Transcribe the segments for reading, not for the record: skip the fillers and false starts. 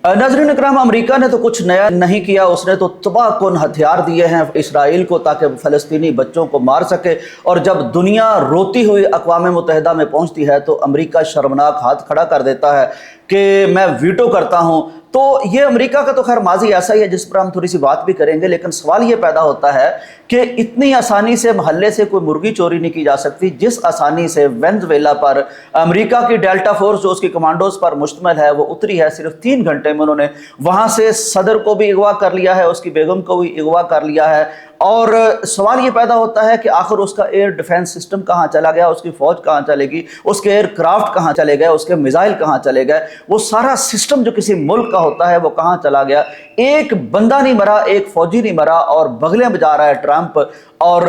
नाज़रीन इकराम, अमेरिका ने तो कुछ नया नहीं किया, उसने तो तबाहकुन हथियार दिए हैं इसराइल को ताकि फ़लस्तीनी बच्चों को मार सके। और जब दुनिया रोती हुई अक़वाम मुत्तहिदा में पहुंचती है तो अमेरिका शर्मनाक हाथ खड़ा कर देता है कि मैं वीटो करता हूं। तो ये अमेरिका का तो खैर माजी ऐसा ही है जिस पर हम थोड़ी सी बात भी करेंगे, लेकिन सवाल ये पैदा होता है कि इतनी आसानी से महल्ले से कोई मुर्गी चोरी नहीं की जा सकती जिस आसानी से वेनेज़ुएला पर अमेरिका की डेल्टा फोर्स जो उसकी कमांडोज पर मुश्तमिल है वो उतरी है। सिर्फ 3 घंटे में उन्होंने वहां से सदर को भी अगवा कर लिया है, उसकी बेगम को भी अगवा कर लिया है। और सवाल ये पैदा होता है कि आखिर उसका एयर डिफेंस सिस्टम कहाँ चला गया, उसकी फौज कहाँ चलेगी, उसके एयरक्राफ्ट कहाँ चले गए, उसके मिसाइल कहाँ चले गए, वो सारा सिस्टम जो किसी मुल्क का होता है वो कहाँ चला गया। एक बंदा नहीं मरा, एक फौजी नहीं मरा और बगलें बजा रहा है ट्रंप। और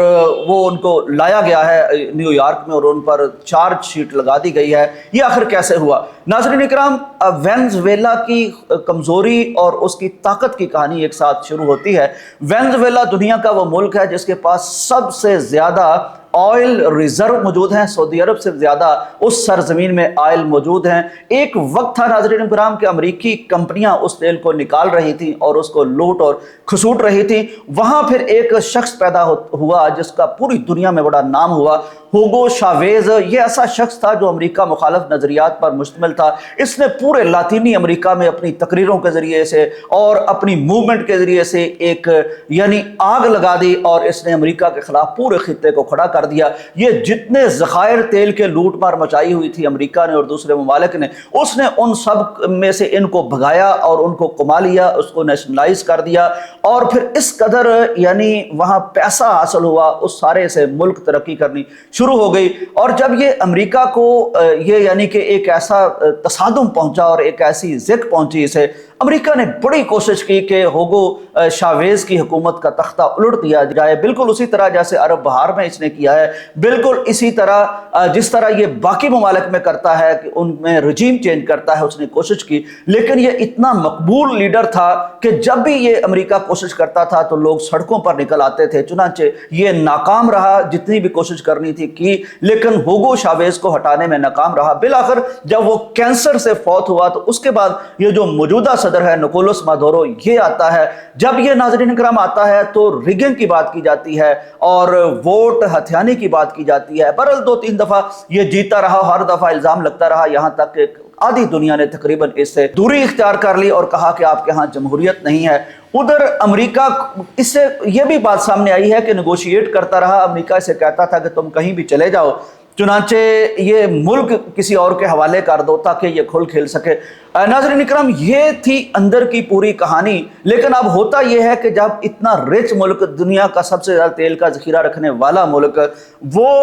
वो उनको लाया गया है न्यूयॉर्क में और उन पर चार्ज शीट लगा दी गई है। ये आखिर कैसे हुआ? नाज़रीन इकराम, वेनेज़ुएला की कमज़ोरी और उसकी ताकत की कहानी एक साथ शुरू होती है। वेनेज़ुएला दुनिया का वो मुल्क है जिसके पास सबसे ज़्यादा ऑयल रिजर्व मौजूद हैं। सऊदी अरब से ज़्यादा उस सरजमीन में ऑयल मौजूद हैं। एक वक्त था नाज़रीन इकराम कि अमरीकी कंपनियां उस तेल को निकाल रही थी और उसको लूट और खसूट रही थी। वहां फिर एक शख्स पैदा हुआ जिसका पूरी दुनिया में बड़ा नाम हुआ, हुगो शावेज। ये ऐसा शख्स था जो अमेरिका मुखालफ नज़रियात पर मुश्तमिल था। इसने पूरे लातीनी अमेरिका में अपनी तकरीरों के ज़रिए से और अपनी मूवमेंट के ज़रिए से एक यानी आग लगा दी और इसने अमेरिका के खिलाफ पूरे खित्ते को खड़ा कर दिया। ये जितने ज़खायर तेल के लूट मार मचाई हुई थी अमेरिका ने और दूसरे ममालिक ने, उसने उन सब में से इनको भगाया और उनको कमा लिया, उसको नेशनलाइज कर दिया। और फिर इस कदर यानी वहाँ पैसा हासिल हुआ, उस सारे से मुल्क तरक्की करनी शुरू हो गई। और जब ये अमेरिका को ये यानी कि एक ऐसा तसादुम पहुंचा और एक ऐसी ज़िक पहुंची इसे, अमेरिका ने बड़ी कोशिश की कि हुगो शावेज की हुकूमत का तख्ता उलट दिया जाए, बिल्कुल उसी तरह जैसे अरब बहार में इसने किया है, बिल्कुल इसी तरह जिस तरह ये बाकी ममालिक में करता है कि उनमें रजीम चेंज करता है, उसने कोशिश की। लेकिन ये इतना मकबूल लीडर था कि जब भी ये अमेरिका कोशिश करता था तो लोग सड़कों पर निकल आते थे। चुनांचे ये नाकाम रहा, जितनी भी कोशिश करनी थी की, लेकिन हुगो शावेज को हटाने में नाकाम रहा। बिलाखिर जब वो कैंसर से फौत हुआ तो उसके बाद ये जो मौजूदा सदर है निकोलस मादुरो, ये आता है। जब ये नाज़रीन इकराम आता है तो रिगिंग की बात की जाती है और वोट हथियाने की बात की जाती है। बरल 2-3 दफा ये जीता रहा, हर दफा इल्जाम लगता रहा, यहां तक कि आधी दुनिया ने तकरीबन इससे दूरी इख्तियार कर ली और कहा कि आपके यहाँ जमहूरियत नहीं है। उधर अमेरिका, इससे यह भी बात सामने आई है कि नेगोशिएट करता रहा। अमेरिका से कहता था कि तुम कहीं भी चले जाओ, चुनांचे ये मुल्क किसी और के हवाले कर दो ताकि ये खुल खेल सके। नाज़रीन इकराम, ये थी अंदर की पूरी कहानी। लेकिन अब होता यह है कि जब इतना रिच मुल्क, दुनिया का सबसे ज़्यादा तेल का ज़ख़ीरा रखने वाला मुल्क, वो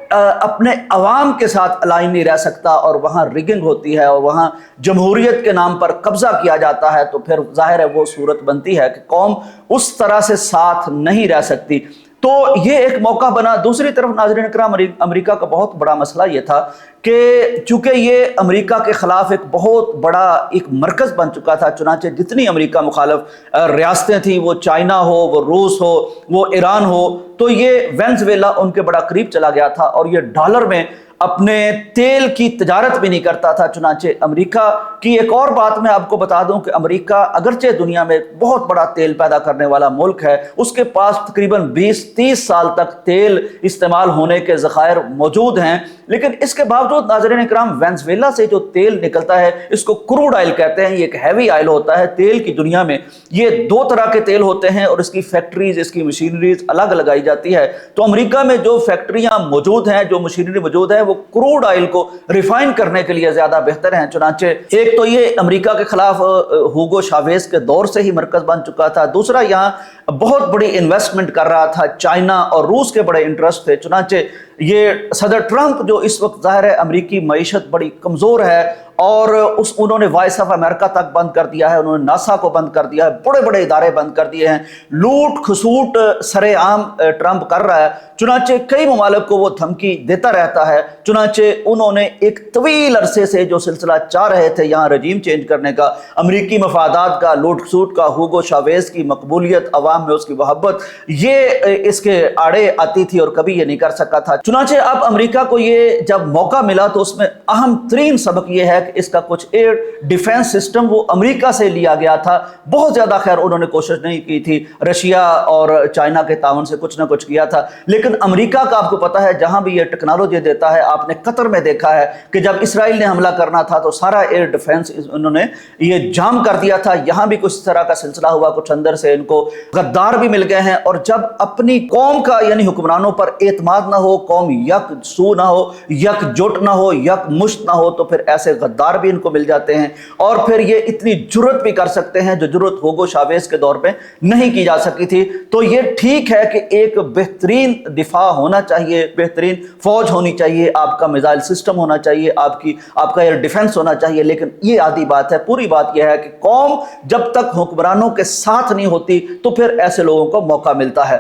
अपने अवाम के साथ अलाइन नहीं रह सकता और वहाँ रिगिंग होती है और वहाँ जमहूरियत के नाम पर कब्ज़ा किया जाता है, तो फिर जाहिर है वो सूरत बनती है कि कौम उस तरह से साथ नहीं रह सकती। तो ये एक मौका बना। दूसरी तरफ नाज़रीन इकराम, अमेरिका का बहुत बड़ा मसला ये था कि चूंकि ये अमेरिका के खिलाफ एक बहुत बड़ा एक मरकज़ बन चुका था। चुनांचे जितनी अमेरिका मुखालफ रियासतें थी, वो चाइना हो, वो रूस हो, वो ईरान हो, तो ये वेनेज़ुएला उनके बड़ा करीब चला गया था और ये डॉलर में अपने तेल की तजारत भी नहीं करता था। चुनांचे अमेरिका की एक और बात मैं आपको बता दूं कि अमेरिका अगरचे दुनिया में बहुत बड़ा तेल पैदा करने वाला मुल्क है, उसके पास तकरीबन 20-30 साल तक तेल इस्तेमाल होने के ज़खायर मौजूद हैं। लेकिन इसके बावजूद नाज़रीन इकराम, वेनेज़ुएला से जो तेल निकलता है इसको क्रूड ऑयल कहते हैं। ये एक हैवी ऑयल होता है। तेल की दुनिया में ये 2 तरह के तेल होते हैं और इसकी फैक्ट्रीज, इसकी मशीनरीज अलग लगाई जाती है। तो अमेरिका में जो फैक्ट्रियां मौजूद हैं, जो मशीनरी मौजूद है, वो क्रूड ऑयल को रिफाइन करने के लिए ज्यादा बेहतर हैं। चुनांचे एक तो ये अमेरिका के खिलाफ हुगो शावेज के दौर से ही मरकज बन चुका था। दूसरा, यहाँ बहुत बड़ी इन्वेस्टमेंट कर रहा था चाइना और रूस के बड़े इंटरेस्ट थे। चुनांचे ये सदर ट्रंप जो इस वक्त जाहिर है अमेरिकी मईशत बड़ी कमजोर है और उन्होंने वॉइस ऑफ अमेरिका तक बंद कर दिया है, उन्होंने नासा को बंद कर दिया है, बड़े बड़े इदारे बंद कर दिए हैं। लूट खसूट सरेआम ट्रंप कर रहा है। चुनांचे कई ममालिक को वो धमकी देता रहता है। चुनांचे उन्होंने एक तवील अरसे से जो सिलसिला चाह रहे थे यहाँ रजीम चेंज करने का, अमरीकी मफादात का, लूट खसूट का, हुगो शावेज की मकबूलियत, अवाम में उसकी मोहब्बत, ये इसके आड़े आती थी और कभी ये नहीं कर सका था। चुनांचे अब अमेरिका को ये जब मौका मिला तो उसमें अहम तरीन सबक ये है कि इसका कुछ एयर डिफेंस सिस्टम वो अमेरिका से लिया गया था। बहुत ज़्यादा खैर उन्होंने कोशिश नहीं की थी, रशिया और चाइना के ताउन से कुछ ना कुछ किया था, लेकिन अमेरिका का आपको पता है जहां भी ये टेक्नोलॉजी देता है। आपने कतर में देखा है कि जब इसराइल ने हमला करना था तो सारा एयर डिफेंस उन्होंने ये जाम कर दिया था। यहां भी कुछ तरह का सिलसिला हुआ, कुछ अंदर से इनको गद्दार भी मिल गए हैं। और जब अपनी कौम का यानी हुक्मरानों पर एतमाद ना हो, कौम यकसू ना हो, यकजुट ना हो, यकमुश्त ना हो, तो फिर ऐसे गद्दार भी इनको मिल जाते हैं। और फिर ये इतनी जुर्रत भी कर सकते हैं जो जुर्रत होगो शावेज के दौर पे नहीं की जा सकी थी। तो ये ठीक है कि एक बेहतरीन दिफा होना चाहिए, बेहतरीन फौज होनी चाहिए, आपका मिसाइल सिस्टम होना चाहिए, आपका एयर डिफेंस होना चाहिए, लेकिन ये आधी बात है। पूरी बात यह है कि कौम जब तक हुक्मरानों के साथ नहीं होती तो फिर ऐसे लोगों को मौका मिलता है।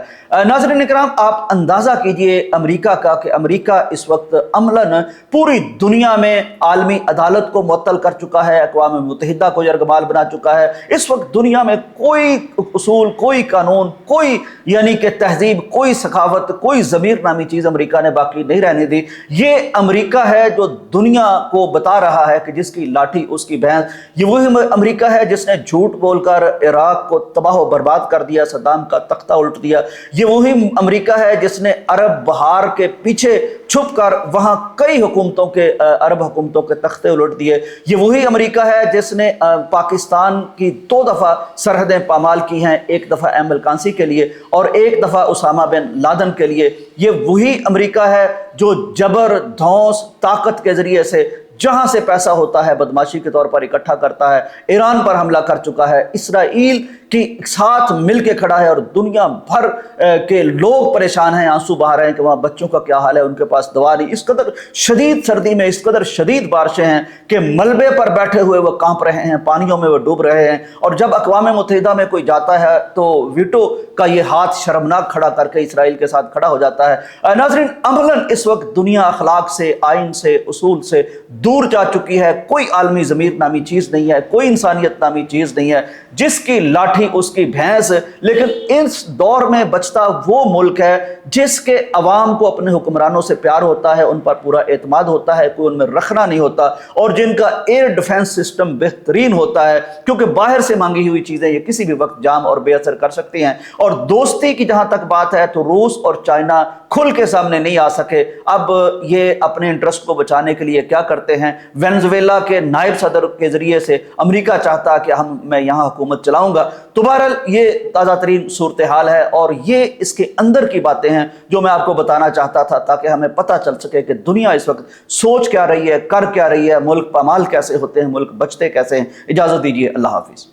नाज़रीन इकराम, आप अंदाजा कीजिए अमेरिका का कि अमेरिका इस वक्त अमलन पूरी दुनिया में आलमी अदालत को मुअत्तल कर चुका है, अक़वाम मुत्तहिदा को यरगमाल बना चुका है। इस वक्त दुनिया में कोई उसूल, कोई कानून, कोई यानी कि तहजीब, कोई सखावत, कोई ज़मीर नामी चीज़ अमेरिका ने बाकी नहीं रहने दी। ये अमेरिका है जो दुनिया को बता रहा है कि जिसकी लाठी उसकी भैंस। ये वही अमेरिका है जिसने झूठ बोलकर इराक को तबाह बर्बाद कर दिया, सद्दाम का तख्ता उल्ट दिया। ये वही अमेरिका है जिसने अरब बहार के पीछे छुपकर वहां कई हुकूमतों के अरब हुकूमतों के तख्ते उलट दिए। ये वही अमेरिका है जिसने पाकिस्तान की 2 दफ़ा सरहदें पामाल की हैं, एक दफ़ा एमल कांसी के लिए और एक दफ़ा उसामा बिन लादन के लिए। ये वही अमेरिका है जो जबर, धौंस, ताकत के ज़रिए से जहां से पैसा होता है बदमाशी के तौर पर इकट्ठा करता है। ईरान पर हमला कर चुका है, इसराइल के साथ मिलके खड़ा है और दुनिया भर के लोग परेशान हैं, आंसू बहा रहे हैं कि वहाँ बच्चों का क्या हाल है, उनके पास दवा नहीं। इस कदर शदीद सर्दी में, इस कदर शदीद बारिशें हैं कि मलबे पर बैठे हुए वो कांप रहे हैं, पानियों में वो डूब रहे हैं। और जब अक़वाम मुत्तहिदा में कोई जाता है तो वीटो का ये हाथ शर्मनाक खड़ा करके इसराइल के साथ खड़ा हो जाता है। नाज़रीन, अमलन इस वक्त दुनिया अखलाक से, आइन से, उसूल से दूर जा चुकी है। कोई आलमी ज़मीर नामी चीज़ नहीं है, कोई इंसानियत नामी चीज़ नहीं है, जिसकी लाठी उसकी भैंस। लेकिन इस दौर में बचता वो मुल्क है जिसके अवाम को अपने हुक्मरानों से प्यार होता है, उन पर पूरा एतमाद होता है, कोई उनमें रखना नहीं होता, और जिनका एयर डिफेंस सिस्टम बेहतरीन होता है, क्योंकि बाहर से मांगी हुई चीज़ें ये किसी भी वक्त जाम और बेअसर कर सकती हैं। और दोस्ती की जहाँ तक बात है तो रूस और चाइना खुल के सामने नहीं आ सके। अब ये अपने इंटरेस्ट को बचाने के लिए क्या करते हैं, वेनेजुएला के नायब सदर के जरिए से अमेरिका चाहता कि मैं यहाँ हुकूमत चलाऊंगा। तो बहरहाल ये ताज़ा तरीन सूरत हाल है और ये इसके अंदर की बातें हैं जो मैं आपको बताना चाहता था, ताकि हमें पता चल सके कि दुनिया इस वक्त सोच क्या रही है, कर क्या रही है, मुल्क पामाल कैसे होते हैं, मुल्क बचते कैसे हैं। इजाज़त दीजिए, अल्लाह हाफिज़।